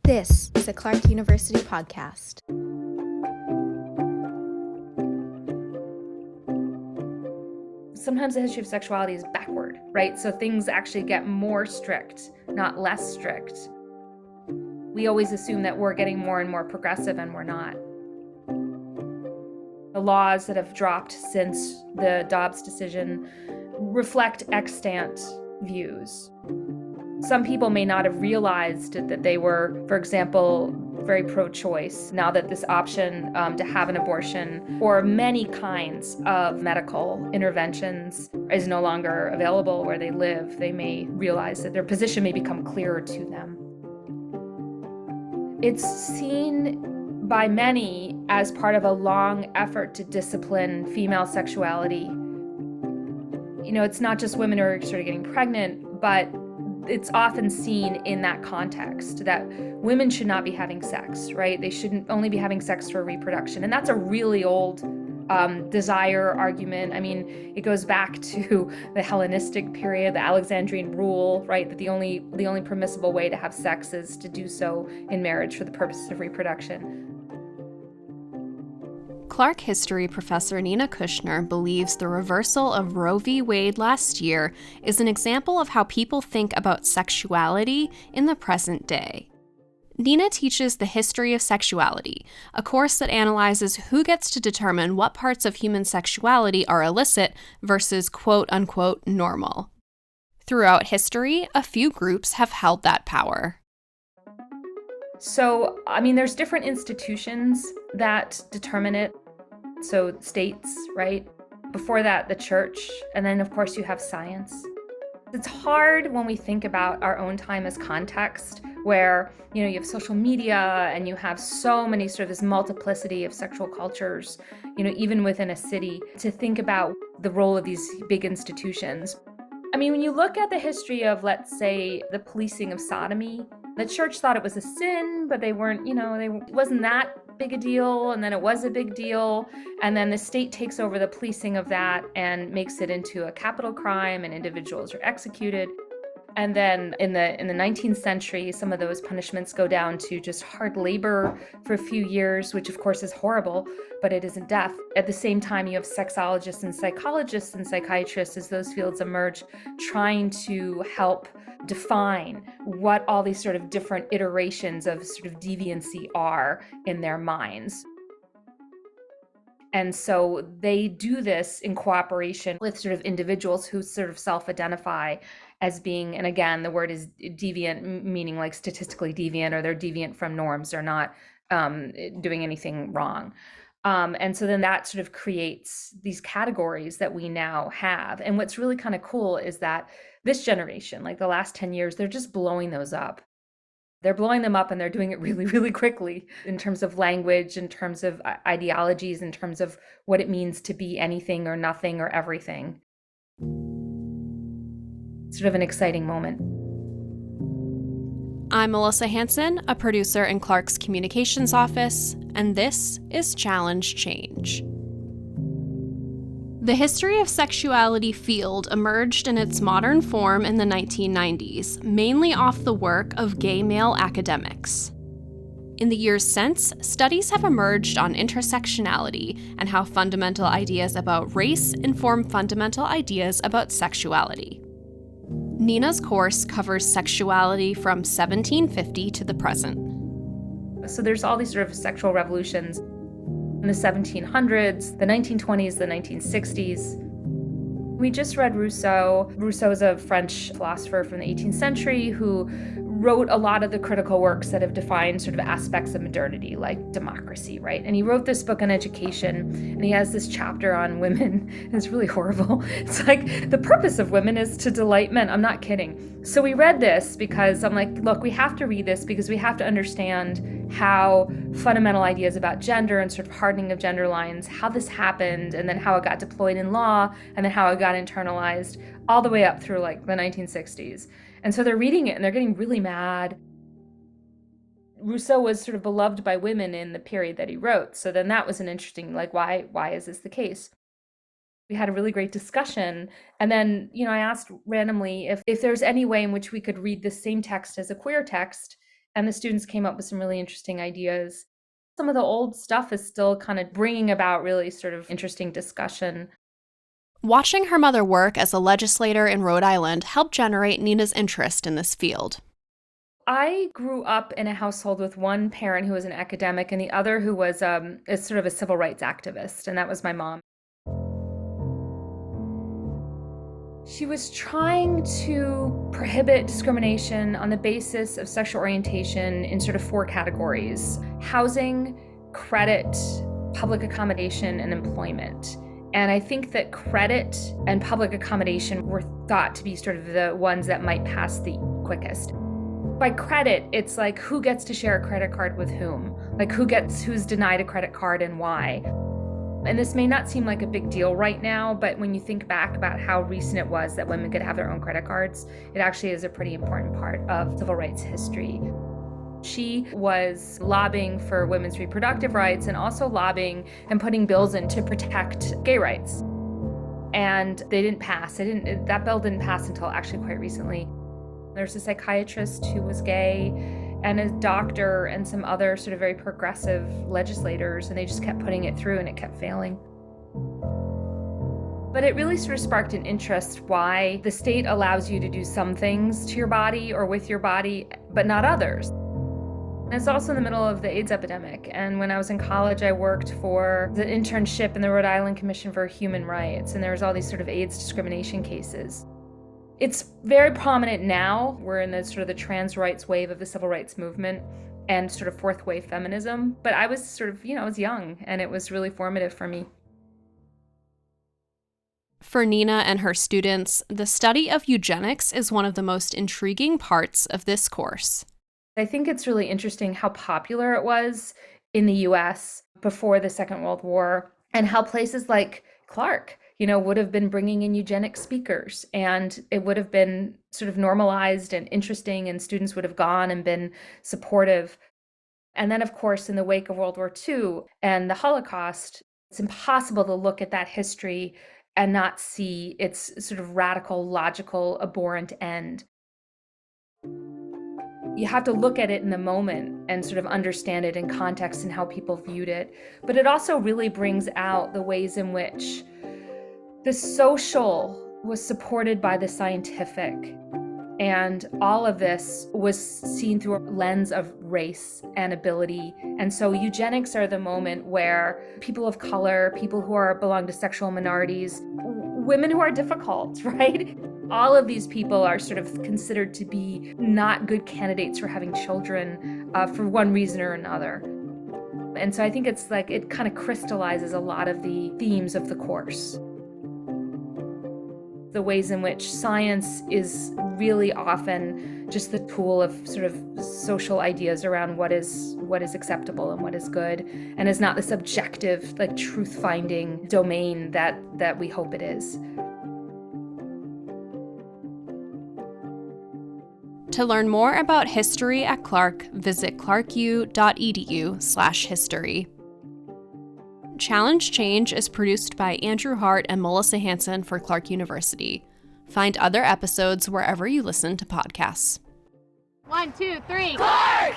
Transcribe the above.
This is a Clark University podcast. Sometimes the history of sexuality is backward, right? So things actually get more strict, not less strict. We always assume that we're getting more and more progressive, and we're not. The laws that have dropped since the Dobbs decision reflect extant views. Some people may not have realized that they were, for example, very pro-choice now that this option to have an abortion or many kinds of medical interventions is no longer available where they live. They may realize that their position may become clearer to them. It's seen by many as part of a long effort to discipline female sexuality. You know, it's not just women who are sort of getting pregnant, but it's often seen in that context that women should not be having sex, right? They shouldn't only be having sex for reproduction. And that's a really old desire argument. I mean, it goes back to the Hellenistic period, the Alexandrian rule, right? That the only permissible way to have sex is to do so in marriage for the purposes of reproduction. Clark history professor Nina Kushner believes the reversal of Roe v. Wade last year is an example of how people think about sexuality in the present day. Nina teaches the history of sexuality, a course that analyzes who gets to determine what parts of human sexuality are illicit versus quote-unquote normal. Throughout history, a few groups have held that power. So, I mean, there's different institutions that determine it. So states, right? Before that, the church. And then, of course, you have science. It's hard when we think about our own time as context where, you know, you have social media and you have so many sort of this multiplicity of sexual cultures, you know, even within a city, to think about the role of these big institutions. I mean, when you look at the history of, let's say, the policing of sodomy, the church thought it was a sin, but they weren't, you know, it wasn't that big a deal, and then it was a big deal, and then the state takes over the policing of that and makes it into a capital crime, and individuals are executed. And then in the 19th century, some of those punishments go down to just hard labor for a few years, which of course is horrible, but it isn't death. At the same time, you have sexologists and psychologists and psychiatrists as those fields emerge, trying to help define what all these sort of different iterations of sort of deviancy are in their minds. And so they do this in cooperation with sort of individuals who sort of self-identify as being, and again, the word is deviant, meaning like statistically deviant, or they're deviant from norms. They're not doing anything wrong. And so then that sort of creates these categories that we now have. And what's really kind of cool is that this generation, like the last 10 years, they're just blowing those up. They're blowing them up, and they're doing it really, really quickly in terms of language, in terms of ideologies, in terms of what it means to be anything or nothing or everything. Sort of an exciting moment. I'm Melissa Hansen, a producer in Clark's communications office, and this is Challenge Change. The history of sexuality field emerged in its modern form in the 1990s, mainly off the work of gay male academics. In the years since, studies have emerged on intersectionality and how fundamental ideas about race inform fundamental ideas about sexuality. Nina's course covers sexuality from 1750 to the present. So there's all these sort of sexual revolutions in the 1700s, the 1920s, the 1960s. We just read Rousseau. Rousseau is a French philosopher from the 18th century who wrote a lot of the critical works that have defined sort of aspects of modernity, like democracy, right? And he wrote this book on education, and he has this chapter on women. It's really horrible. It's like, the purpose of women is to delight men. I'm not kidding. So we read this because I'm like, look, we have to read this because we have to understand how fundamental ideas about gender and sort of hardening of gender lines, how this happened, and then how it got deployed in law, and then how it got internalized all the way up through like the 1960s. And so they're reading it and they're getting really mad. Rousseau was sort of beloved by women in the period that he wrote. So then that was an interesting, like, why is this the case? We had a really great discussion. And then, you know, I asked randomly if there's any way in which we could read the same text as a queer text And the students came up with some really interesting ideas. Some of the old stuff is still kind of bringing about really sort of interesting discussion. Watching her mother work as a legislator in Rhode Island helped generate Nina's interest in this field. I grew up in a household with one parent who was an academic and the other who was sort of a civil rights activist, and that was my mom. She was trying to prohibit discrimination on the basis of sexual orientation in sort of 4 categories: housing, credit, public accommodation, and employment. And I think that credit and public accommodation were thought to be sort of the ones that might pass the quickest. By credit, it's like who gets to share a credit card with whom? Like who's denied a credit card and why? And this may not seem like a big deal right now, but when you think back about how recent it was that women could have their own credit cards, it actually is a pretty important part of civil rights history. She was lobbying for women's reproductive rights and also lobbying and putting bills in to protect gay rights. And they didn't pass. That bill didn't pass until actually quite recently. There's a psychiatrist who was gay and a doctor and some other sort of very progressive legislators, and they just kept putting it through and it kept failing. But it really sort of sparked an interest why the state allows you to do some things to your body or with your body, but not others. And it's also in the middle of the AIDS epidemic. And when I was in college, I worked for the internship in the Rhode Island Commission for Human Rights, and there was all these sort of AIDS discrimination cases. It's very prominent now. We're in the sort of the trans rights wave of the civil rights movement and sort of fourth wave feminism. But I was sort of, I was young, and it was really formative for me. For Nina and her students, the study of eugenics is one of the most intriguing parts of this course. I think it's really interesting how popular it was in the US before the Second World War, and how places like Clark, would have been bringing in eugenic speakers, and it would have been sort of normalized and interesting, and students would have gone and been supportive. And then, of course, in the wake of World War II and the Holocaust, it's impossible to look at that history and not see its sort of radical, logical, abhorrent end. You have to look at it in the moment and sort of understand it in context and how people viewed it. But it also really brings out the ways in which the social was supported by the scientific. And all of this was seen through a lens of race and ability. And so eugenics are the moment where people of color, people who belong to sexual minorities, women who are difficult, right? All of these people are sort of considered to be not good candidates for having children for one reason or another. And so I think it's like it kind of crystallizes a lot of the themes of the course. The ways in which science is really often just the tool of sort of social ideas around what is acceptable and what is good, and is not the subjective, like, truth-finding domain that we hope it is. To learn more about history at Clark, visit clarku.edu/history. Challenge Change is produced by Andrew Hart and Melissa Hansen for Clark University. Find other episodes wherever you listen to podcasts. 1, 2, 3, Clark!